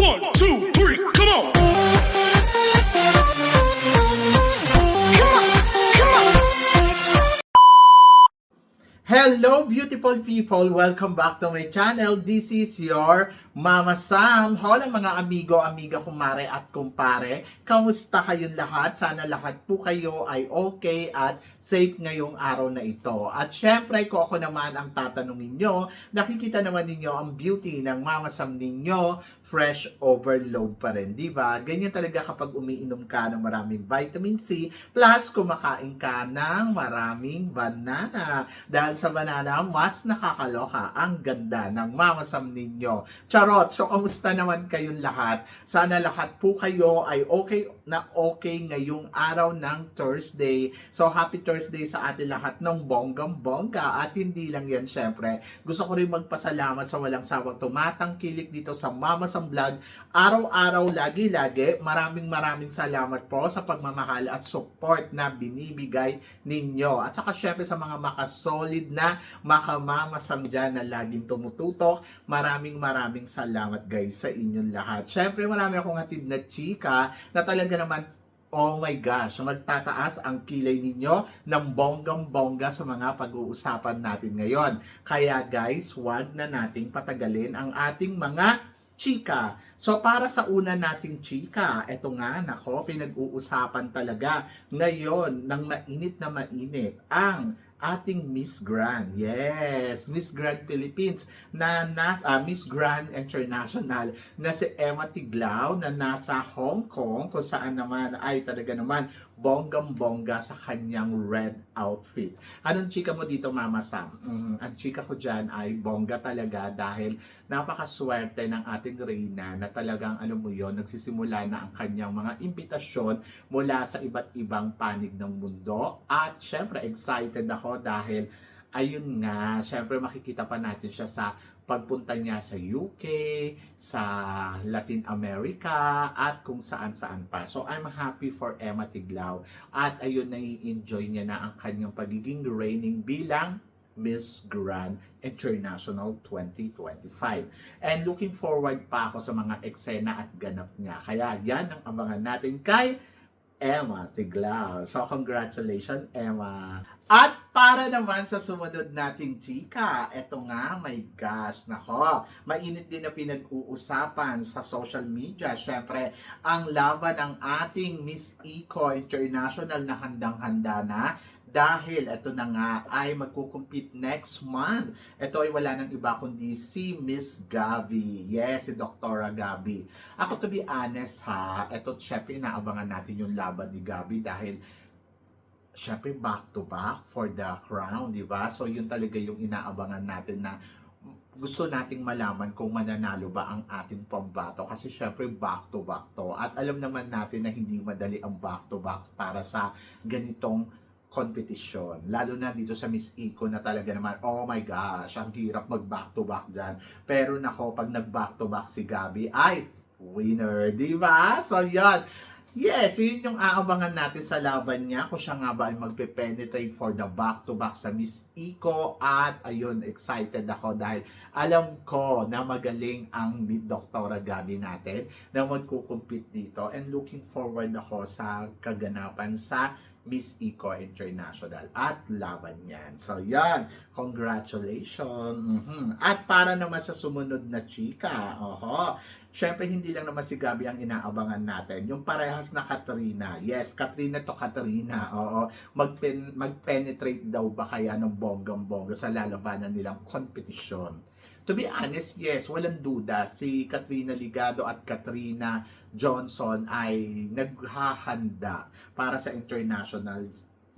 1, 2, 3, come on! Hello beautiful people! Welcome back to my channel. This is your Mama Sam. Hola mga amigo, amiga, kumare at kumpare. Kamusta kayong lahat? Sana lahat po kayo ay okay at safe ngayong araw na ito. At syempre, kung ako naman ang tatanungin nyo, nakikita naman ninyo ang beauty ng Mama Sam ninyo, fresh overload pa rin, di ba? Ganyan talaga kapag umiinom ka ng maraming vitamin C, plus kumakain ka ng maraming banana. Dahil sa banana, mas nakakaloka ang ganda ng Mama Sam ninyo. Charot! So, kamusta naman kayong lahat? Sana lahat po kayo ay okay na okay ngayong araw ng Thursday. So, happy Thursday sa atin lahat ng bonggang-bongga. At hindi lang yan, syempre. Gusto ko rin magpasalamat sa walang sawang tumatangkilik dito sa Mama Sam Vlog. Araw-araw, lagi-lagi. Maraming salamat po sa pagmamahal at support na binibigay ninyo. At saka syempre sa mga makasolid na Mama Sam dyan na laging tumututok. Maraming salamat guys sa inyong lahat. Syempre marami akong hatid na chika na talaga naman, oh my gosh, magtataas ang kilay ninyo ng bonggang-bongga sa mga pag-uusapan natin ngayon. Kaya guys, wag na nating patagalin ang ating mga chika. So para sa una nating chika, eto nga, nako, pinag-uusapan talaga ngayon ng mainit na mainit ang ating Miss Grand. Yes, Miss Grand Philippines na Miss Grand International na si Emma Tiglao na nasa Hong Kong, kung saan naman ay talaga naman bonggang-bongga sa kanyang red outfit. Anong chika mo dito, Mama Sam? Ang chika ko dyan ay bongga talaga dahil napakaswerte ng ating Reyna na talagang, alam mo yon, nagsisimula na ang kanyang mga imbitasyon mula sa iba't ibang panig ng mundo. At syempre, excited ako dahil ayun nga, syempre makikita pa natin siya sa pagpunta niya sa UK, sa Latin America, at kung saan-saan pa. So, I'm happy for Emma Tiglao. At ayun, nai-enjoy niya na ang kanyang pagiging reigning bilang Miss Grand International 2025. And looking forward pa ako sa mga eksena at ganap niya. Kaya yan ang abangan natin kay Emma Tiglao. So, congratulations, Emma. At para naman sa sumunod nating chika, eto nga, my gosh, nako, mainit din na pinag-uusapan sa social media. Syempre, ang laban ng ating Miss Eco International na handang-handa na. Dahil ito na nga ay magkukumpit next month. Ito ay wala nang iba kundi si Miss Gabi. Yes, si Dr. Gabi. Ako, to be honest ha, ito syempre inaabangan natin yung laban ni Gabi dahil syempre back to back for the crown, di ba? So yun talaga yung inaabangan natin na gusto nating malaman kung mananalo ba ang ating pambato kasi syempre back to back to. At alam naman natin na hindi madali ang back to back para sa ganitong competition. Lalo na dito sa Miss Eco na talaga naman, oh my gosh, ang hirap mag back to back dyan. Pero nako, pag nag back to back si Gabi, ay winner, di ba? So yan. Yes, yun yung aabangan natin sa laban niya kung siya nga ba ay magpe-penetrate for the back-to-back sa Miss Eco. At ayun, excited ako dahil alam ko na magaling ang Dr. Gabi natin na magkukumpit dito. And looking forward ako sa kaganapan sa Miss Eco International at laban yan. So yan, congratulations. At para naman sa sumunod na chika, syempre hindi lang naman si Gabi ang inaabangan natin. Yung parehas na Katrina. Yes, Katrina to Katrina. Mag-penetrate daw ba kaya ng bonggang-bongga sa lalabanan nilang competition? To be honest, yes, walang duda. Si Katrina Ligado at Katrina Johnson ay naghahanda para sa international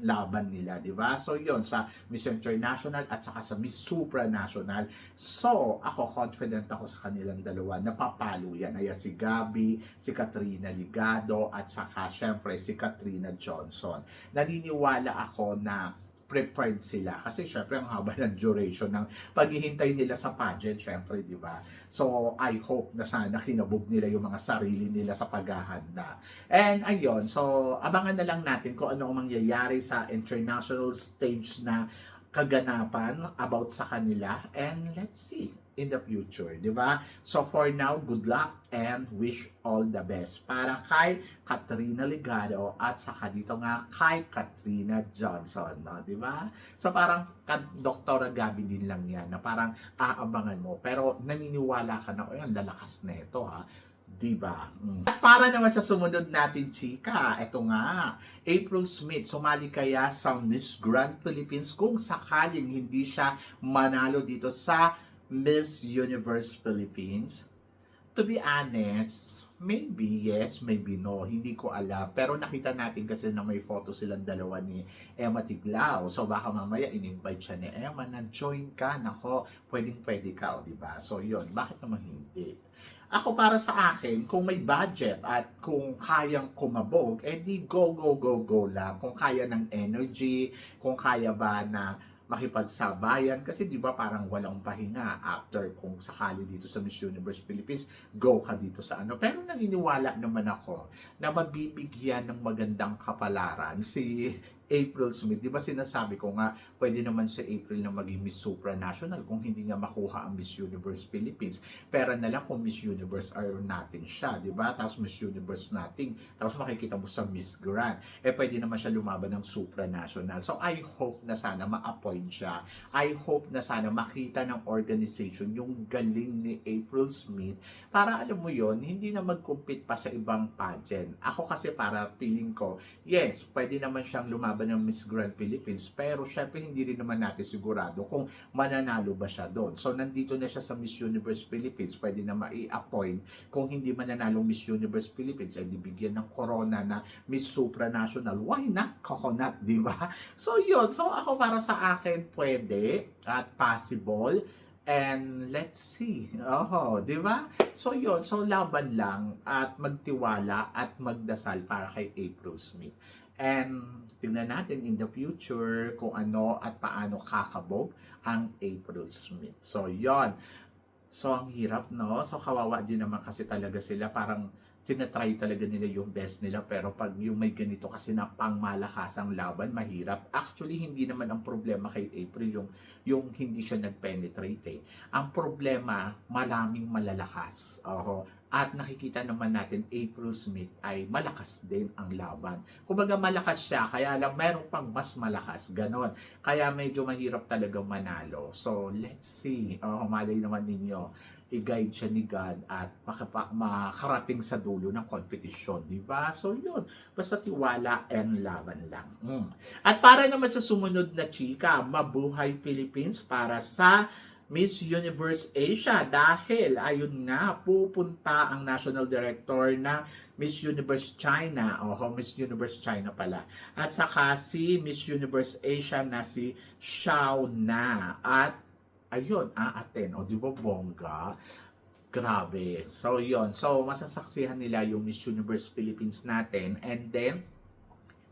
laban nila, di ba? So yon sa Miss International at saka sa Miss Supranational. So ako confident ako sa kanilang dalawa, napapalo yan. Ayan si Gabi, si Katrina Ligado at saka syempre si Katrina Johnson. Naniniwala ako na prepared sila kasi syempre ang haba ng duration ng paghihintay nila sa pageant, syempre, di ba? So I hope na sana kinabog nila yung mga sarili nila sa paghahanda. And ayun, so abangan na lang natin kung ano ang mangyayari sa international stage na kaganapan about sa kanila, and let's see in the future, di ba? So for now, good luck and wish all the best para kay Katrina Ligado at saka dito nga kay Katrina Johnson, no? Di ba? So parang Dr. Gabi din lang yan na parang aabangan mo, pero naniniwala ka na, ang lalakas na ito, ha? Diba? Para naman sa sumunod natin, chika, eto nga, April Smith, sumali kaya sa Miss Grand Philippines kung sakaling hindi siya manalo dito sa Miss Universe Philippines? To be honest, maybe yes, maybe no. Hindi ko alam. Pero nakita natin kasi na may photo silang dalawa ni Emma Tiglao. So baka mamaya in-invite siya ni Emma na join ka. Nako, pwedeng-pwede ka, o diba? So yun, bakit naman hindi? Ako para sa akin, kung may budget at kung kayang kumabog, edi go, go, go, go lang. Kung kaya ng energy, kung kaya ba na makipagsabayan, kasi di ba parang walang pahinga after kung sakali dito sa Miss Universe Philippines, go ka dito sa ano. Pero naniniwala naman ako na mabibigyan ng magandang kapalaran si April Smith. Di ba sinasabi ko nga, pwede naman si April na maging Miss Supranational kung hindi niya makuha ang Miss Universe Philippines. Pero na lang kung Miss Universe are natin siya, di ba? Tapos Miss Universe natin, tapos makikita mo sa Miss Grand. Pwede naman siya lumaban ng Supranational. So I hope na sana ma-appoint siya. I hope na sana makita ng organization yung galing ni April Smith para alam mo yon, hindi na mag-compete pa sa ibang pageant. Ako kasi para feeling ko, yes, pwede naman siyang lumaban ng Miss Grand Philippines, pero syempre hindi rin naman natin sigurado kung mananalo ba siya doon. So nandito na siya sa Miss Universe Philippines, pwede na mai-appoint. Kung hindi mananalo Miss Universe Philippines, ay dibigyan ng corona na Miss Supranational. Why not? Coconut, di ba? So yun, so ako para sa akin pwede at possible. And let's see. Oh, di ba? So yun, so laban lang at magtiwala at magdasal para kay April Smith. And tingnan natin in the future kung ano at paano kakabog ang April Smith. So yon. So ang hirap, no? So kawawa din naman kasi talaga sila, parang tinatry talaga nila yung best nila, pero pag yung may ganito kasi na pangmalakasang laban, mahirap. Actually, hindi naman ang problema kay April yung hindi siya nag-penetrate eh. Ang problema, maraming malalakas. At nakikita naman natin, April Smith ay malakas din ang laban. Kumbaga malakas siya, kaya lang meron pang mas malakas, ganon. Kaya medyo mahirap talaga manalo. So, let's see. Malay naman ninyo, i-guide siya ni God at makarating sa dulo ng kompetisyon, di ba? So yun, basta tiwala and laban lang. At para naman sa sumunod na chika, mabuhay Philippines para sa Miss Universe Asia, dahil ayun nga, pupunta ang National Director ng Miss Universe China, Miss Universe China pala, at saka si Miss Universe Asia na si Xiao Na, at ayun, aaten. Di ba bongga? Grabe. So, yun. So, masasaksihan nila yung Miss Universe Philippines natin. And then,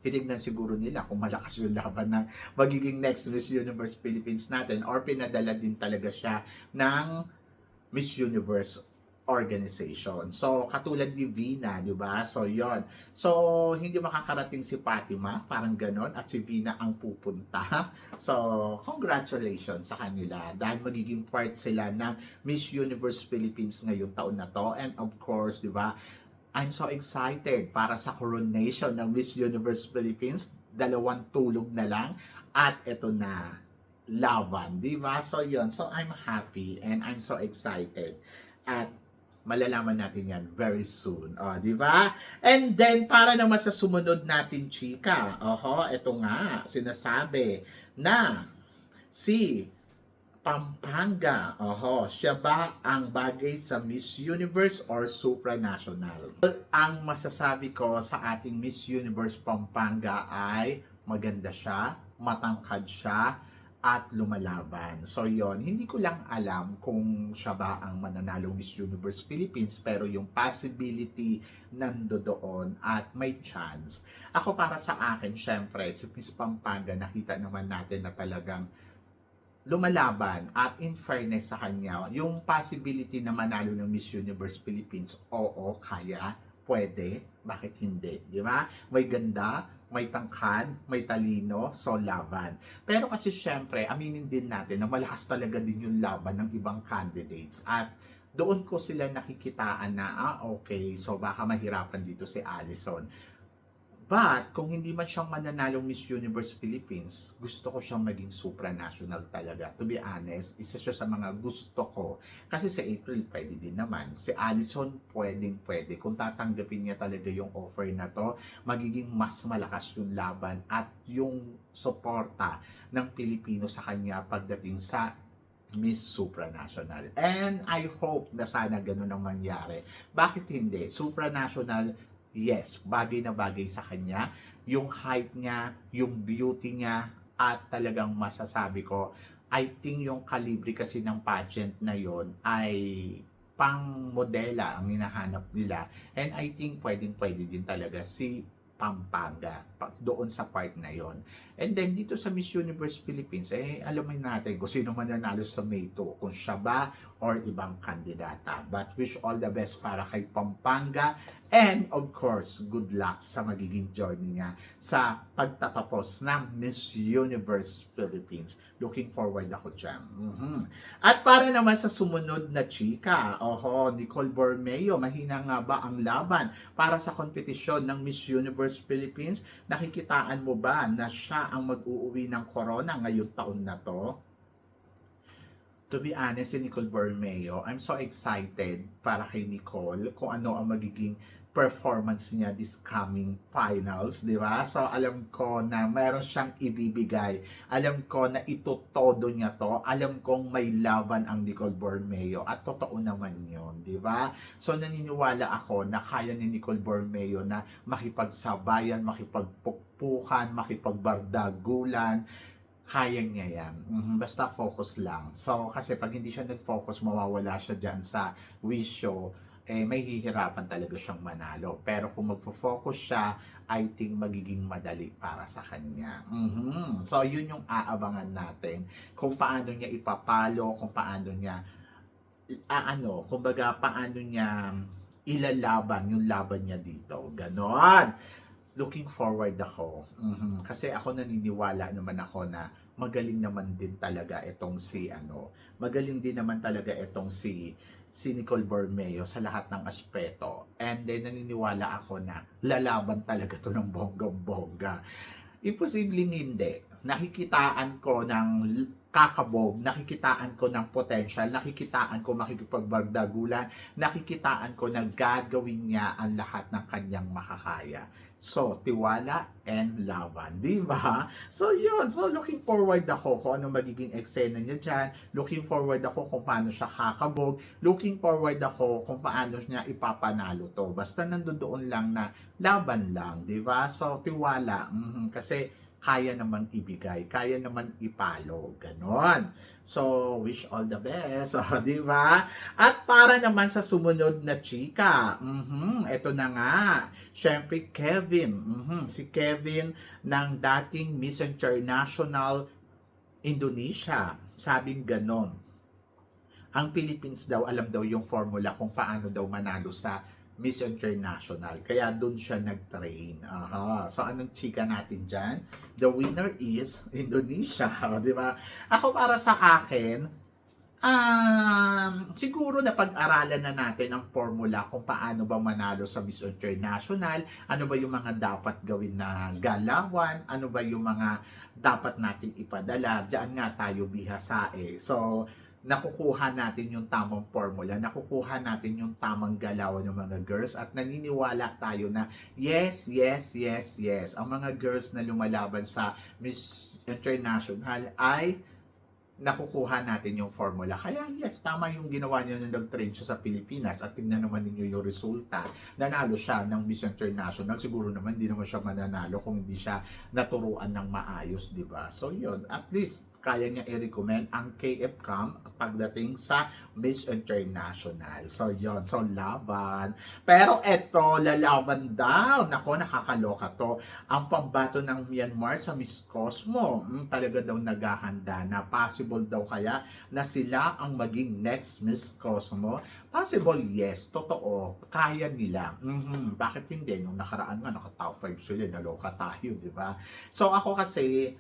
titignan siguro nila kung malakas yung laban ng magiging next Miss Universe Philippines natin, or pinadala din talaga siya ng Miss Universe organization. So, katulad ni Vina, di ba? So, yon. So, hindi makakarating si Fatima, parang ganon, at si Vina ang pupunta. So, congratulations sa kanila dahil magiging part sila ng Miss Universe Philippines ngayong taon na to. And of course, di ba, I'm so excited para sa coronation ng Miss Universe Philippines. 2 tulog na lang at ito na, laban, di ba? So, yon. So, I'm happy and I'm so excited. At malalaman natin yan very soon. Di ba? And then, para naman sa sumunod natin, chika. Ito nga, sinasabi na si Pampanga, siya ba ang bagay sa Miss Universe or Supranational? Ang masasabi ko sa ating Miss Universe Pampanga ay maganda siya, matangkad siya, at lumalaban. So yon, hindi ko lang alam kung siya ba ang mananalong Miss Universe Philippines, pero yung possibility nandoon at may chance. Ako para sa akin, syempre, si Miss Pampanga, nakita naman natin na talagang lumalaban, at in fairness sa kanya, yung possibility na manalo ng Miss Universe Philippines, oo, kaya pwede, bakit hindi, di ba? May ganda, may tangkad, may talino, so laban. Pero kasi syempre, aminin din natin na malakas talaga din yung laban ng ibang candidates at doon ko sila nakikitaan na, okay, so baka mahirapan dito si Allison. But, kung hindi man siyang mananalong Miss Universe Philippines, gusto ko siyang maging supranational talaga. To be honest, isa siya sa mga gusto ko. Kasi sa April, pwede din naman. Si Allison, pwede. Kung tatanggapin niya talaga yung offer na to, magiging mas malakas yung laban at yung suporta ng Pilipino sa kanya pagdating sa Miss Supranational. And I hope na sana ganun ang mangyari. Bakit hindi? Supranational, yes, bagay na bagay sa kanya. Yung height niya, yung beauty niya, at talagang masasabi ko, I think yung kalibre kasi ng pageant na yon ay pang modela ang hinahanap nila. And I think pwede din talaga si Pampanga doon sa part na yon. And then dito sa Miss Universe Philippines, alamin natin kung sino man nanalo sa May 2, kung siya ba or ibang kandidata. But wish all the best para kay Pampanga. And of course, good luck sa magiging journey niya sa pagtatapos ng Miss Universe Philippines. Looking forward ako dyan. At para naman sa sumunod na chika, Nicole Borromeo, mahina nga ba ang laban para sa kompetisyon ng Miss Universe Philippines? Nakikitaan mo ba na siya ang mag-uuwi ng corona ngayong taon na to? To be honest, si Nicole Borromeo, I'm so excited para kay Nicole kung ano ang magiging performance niya this coming finals, di ba? So, alam ko na meron siyang ibibigay. Alam ko na itutodo niya to. Alam kong may laban ang Nicole Borromeo. At totoo naman yun, di ba? So, naniniwala ako na kaya ni Nicole Borromeo na makipagsabayan, makipagpukpukan, makipagbardagulan. Kaya niya yan. Basta focus lang. So, kasi pag hindi siya nag-focus, mawawala siya dyan sa wish show, may hihirapan talaga siyang manalo. Pero kung magpo-focus siya, I think magiging madali para sa kanya. So, yun yung aabangan natin. Kung paano niya ipapalo, kung paano niya, kumbaga, paano niya ilalaban yung laban niya dito. Ganon. Looking forward ako. Kasi ako naniniwala naman ako na magaling naman din talaga itong magaling din naman talaga itong si Nicole Borromeo sa lahat ng aspeto. And then naniniwala ako na lalaban talaga to ng bonggang-bongga. Imposibleng hindi. Nakikitaan ko ng kakabog, nakikitaan ko ng potential, nakikitaan ko makikipagbardagulan, nakikitaan ko na gagawin niya ang lahat ng kanyang makakaya. So, tiwala and laban, di ba? So, yun. So, looking forward ako kung ano magiging eksena niya dyan. Looking forward ako kung paano siya kakabog. Looking forward ako kung paano niya ipapanalo to. Basta nandoon lang na laban lang, di ba? So, tiwala. Kasi, kaya naman ibigay, kaya naman ipalo, ganon. So, wish all the best, di ba? At para naman sa sumunod na chika, eto na nga, syempre Kevin, si Kevin ng dating Miss International Indonesia, sabing ganon. Ang Philippines daw, alam daw yung formula kung paano daw manalo sa Miss International. Kaya doon siya nag-train. So, anong chika natin dyan? The winner is Indonesia. Di ba? Ako para sa akin, siguro na pag-aralan na natin ang formula kung paano ba manalo sa Miss International, ano ba yung mga dapat gawin na galawan, ano ba yung mga dapat natin ipadala. Diyan nga tayo bihasae. So, nakukuha natin yung tamang formula, nakukuha natin yung tamang galawan ng mga girls at naniniwala tayo na yes. Ang mga girls na lumalaban sa Miss International ay nakukuha natin yung formula. Kaya yes, tama yung ginawa niyo nung nag-train siya sa Pilipinas at tingnan naman ninyo yung resulta. Nanalo siya ng Miss International. Siguro naman hindi naman siya mananalo kung hindi siya naturuan ng maayos, di ba? So yun, at least kaya niya i-recommend ang KF Cam pagdating sa Miss International. So, yon. So, laban. Pero eto, lalaban daw. Nako, nakakaloka to. Ang pambato ng Myanmar sa Miss Cosmo. Talaga daw naghahanda na. Possible daw kaya na sila ang maging next Miss Cosmo? Possible, yes. Totoo. Kaya nila. Bakit hindi? Nung nakaraan nga, naka-top 5 sila. Naloka tayo, di ba? So, ako kasi,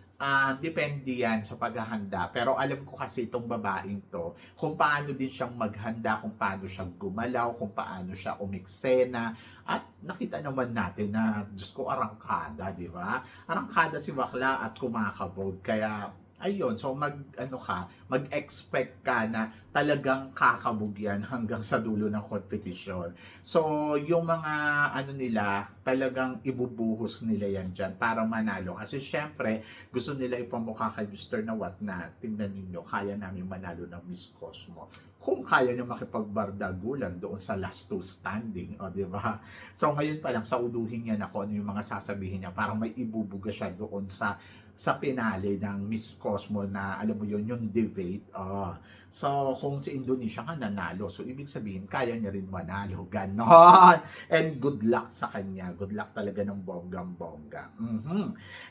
depende yan sa paghahanda. Pero alam ko kasi itong babaeng to, kung paano din siyang maghanda, kung paano siya gumalaw, kung paano siya umiksena. At nakita naman natin na, Diyos ko, arangkada, di ba? Arangkada si bakla at kumakabog. Kaya, ayun, so mag-expect ka na talagang kakabog yan hanggang sa dulo ng competition. So, yung mga nila, talagang ibubuhos nila yan dyan para manalo. Kasi syempre, gusto nila ipamukha kay Mr. Nawat na, tingnan ninyo, kaya namin manalo ng Miss Cosmo. Kung kaya niya makipagbardagulan doon sa last two standing, o di ba? So, ngayon pa lang, sauluhin niya na kung ano yung mga sasabihin niya, parang may ibubuga siya doon sa finale ng Miss Cosmo na, alam mo yun, yung debate. So, kung si Indonesia nga nanalo, so ibig sabihin, kaya niya rin manalo. Ganon! And good luck sa kanya. Good luck talaga ng bonggang-bongga.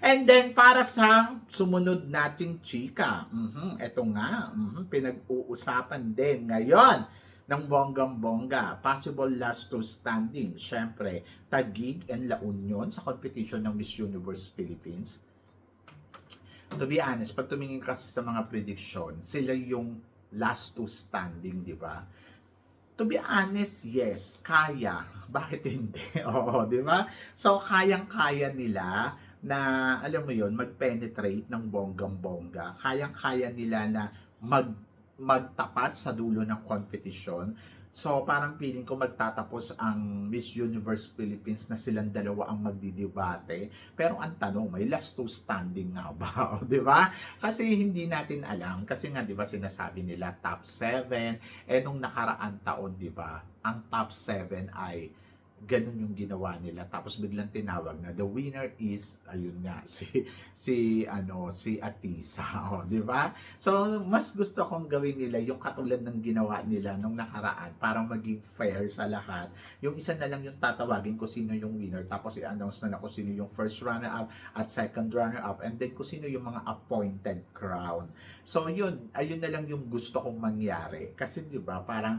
And then, para sa sumunod nating chika, eto nga, pinag-uusapan din ngayon ng bonggang-bongga. Possible last two standing. Siyempre, Taguig and La Union sa competition ng Miss Universe Philippines. To be honest, pag tumingin kasi sa mga prediction, sila yung last two standing, di ba? To be honest, yes, kaya. Bakit hindi? Oo, di ba? So, kayang-kaya nila na, alam mo yon, mag-penetrate ng bonggang-bongga. Kayang-kaya nila na magtapat sa dulo ng competition. So, parang feeling ko magtatapos ang Miss Universe Philippines na silang dalawa ang magdidebate. Pero ang tanong, may last two standing nga ba? Di ba? Kasi hindi natin alam. Kasi nga, di ba, sinasabi nila top 7. Nung nakaraan taon, di ba, ang top 7 ay ganun yung ginawa nila. Tapos biglang tinawag na the winner is, ayun nga, si Atisa, di ba? So, mas gusto kong gawin nila yung katulad ng ginawa nila nung nakaraan para maging fair sa lahat. Yung isa na lang yung tatawagin kung sino yung winner, tapos i-announce na kung sino yung first runner-up at second runner-up, and then kung sino yung mga appointed crown. So, ayun na lang yung gusto kong mangyari. Kasi, di ba, parang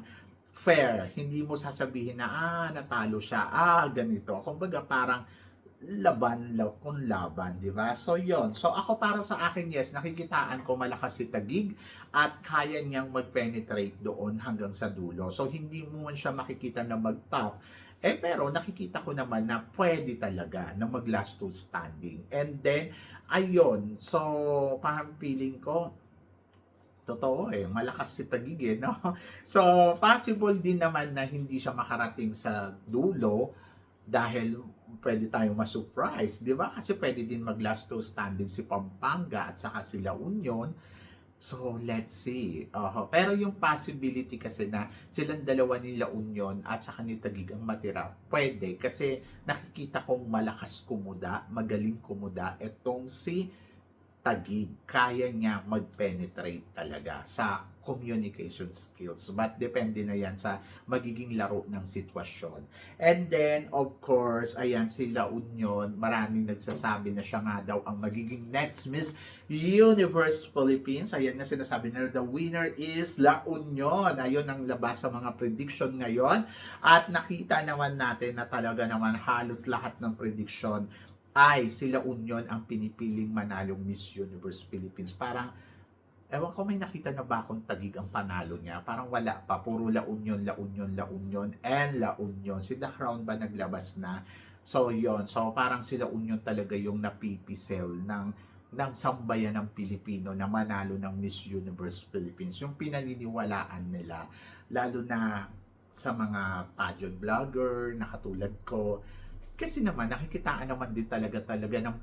fair, hindi mo sasabihin na natalo siya, ganito. Kumbaga parang laban, di ba? So so ako para sa akin, yes, nakikitaan ko malakas si Taguig at kaya niyang mag-penetrate doon hanggang sa dulo. So hindi mo man siya makikita na mag-top, pero nakikita ko naman na pwede talaga na mag-last two standing. And then, ayun, so parang feeling ko, totoo malakas si Taguig no? So, possible din naman na hindi siya makarating sa dulo dahil pwede tayong ma-surprise, di ba? Kasi pwede din mag-last two standing si Pampanga at saka si La Union. So, let's see. Pero yung possibility kasi na silang dalawa ni La Union at saka ni Taguig ang matira, pwede. Kasi nakikita kong malakas kumuda, magaling kumuda, etong si Taguig, kaya niya mag-penetrate talaga sa communication skills. But depende na yan sa magiging laro ng sitwasyon. And then, of course, ayan, si La Union, maraming nagsasabi na siya nga daw ang magiging next Miss Universe Philippines. Ayan na sinasabi na the winner is La Union. Ayun ang labas sa mga prediction ngayon. At nakita naman natin na talaga naman halos lahat ng prediction ay sila Union ang pinipiling manalong Miss Universe Philippines. Parang, ewan ko, may nakita na ba akong Taguig ang panalo niya? Parang wala pa. Puro La Union, La Union, La Union, and La Union. Si The Crown ba naglabas na? So, yon. So, parang sila Union talaga yung napipisel ng sambayan ng Pilipino na manalo ng Miss Universe Philippines. Yung pinaniniwalaan nila, lalo na sa mga pageant vlogger na katulad ko. Kasi naman, nakikitaan naman din talaga ng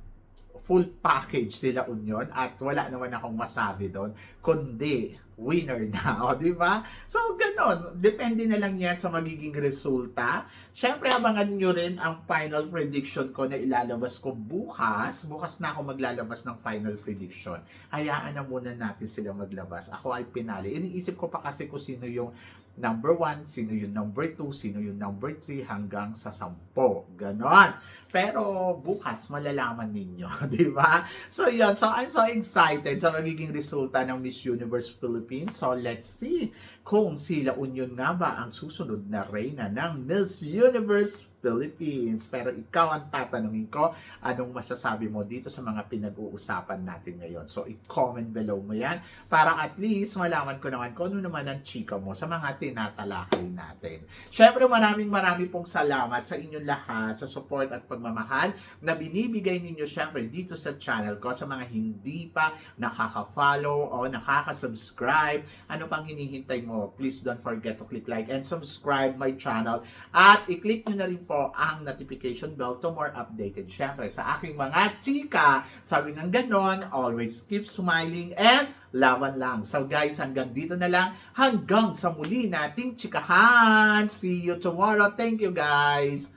full package sila Union at wala naman akong masabi doon, kundi winner na, o di ba? So ganon, depende na lang yan sa magiging resulta. Syempre abangan nyo rin ang final prediction ko na ilalabas ko bukas. Bukas na ako maglalabas ng final prediction. Hayaan na muna natin sila maglabas. Ako ay pinali. Iniisip ko pa kasi kung sino yung number 1, sino yung number 2, sino yung number 3 hanggang sa 10. Ganon. Pero bukas malalaman ninyo, di ba? So yun, so I'm so excited sa magiging resulta ng Miss Universe Philippines. So let's see kung sila Union nga ba ang susunod na reyna ng Miss Universe Philippines. Pero ikaw ang tatanungin ko, anong masasabi mo dito sa mga pinag-uusapan natin ngayon? So i-comment below mo yan para at least malaman ko naman kung ano naman ang chika mo sa mga tinatalakay natin. Syempre maraming pong salamat sa inyong lahat sa support at pagmamahal na binibigay ninyo syempre dito sa channel ko. Sa mga hindi pa nakaka-follow o nakaka-subscribe, ano pang hinihintay mo? Please don't forget to click like and subscribe my channel at i-click nyo na rin po ang notification bell to more updated. Syempre sa aking mga chika, sabi ng ganon, always keep smiling and laban lang. So guys, hanggang dito na lang. Hanggang sa muli nating chikahan. See you tomorrow. Thank you guys.